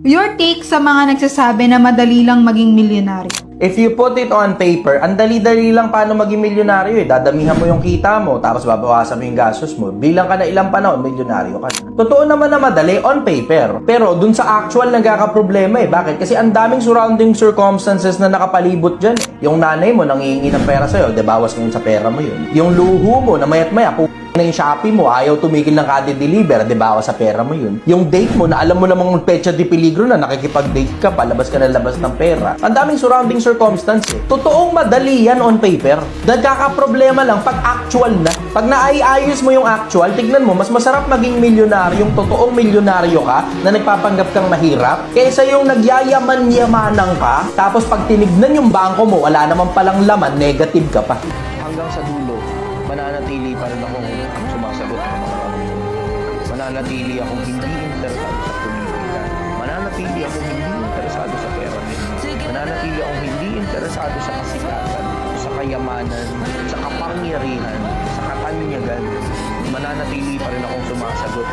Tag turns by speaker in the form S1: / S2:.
S1: Your take sa mga nagsasabi na madali lang maging milyonaryo.
S2: If you put it on paper, ang dali-dali lang paano maging milyonaryo eh. Dadamihan mo yung kita mo, tapos babawasan mo yung gastos mo. Bilang ka na ilang panahon, milyonaryo ka. Totoo naman na madali on paper. Pero dun sa actual nagkakaproblema eh. Bakit? Kasi ang daming surrounding circumstances na nakapalibot dyan. Yung nanay mo nangihingi ng pera sa'yo, de bawas ngayon sa pera mo yun. Yung luho mo na mayat maya, na yung Shopee mo, ayaw tumigil ng kade-deliver, di ba, sa pera mo yun. Yung date mo, na alam mo namang pecha de peligro na, nakikipag-date ka, palabas ka na labas ng pera. Ang daming surrounding circumstances. Totoong madali yan on paper. Nagkakaproblema lang pag actual na. Pag naayos mo yung actual, tignan mo, mas masarap maging milyonaryo, yung totoong milyonaryo ka, na nagpapanggap kang mahirap, kaysa yung nagyayaman-yamanan ka, tapos pag tinignan yung bangko mo, wala naman palang laman, negative ka pa. Hanggang sa dulo, mananatili pa rin akong sumasagot ng mga tanong. Mananatili akong hindi interesado sa politika. Mananatili akong hindi interesado sa pera. Mananatili akong hindi interesado sa kasikatan, sa kayamanan, sa kapangyarihan, sa katanyagan. Mananatili pa rin akong sumasagot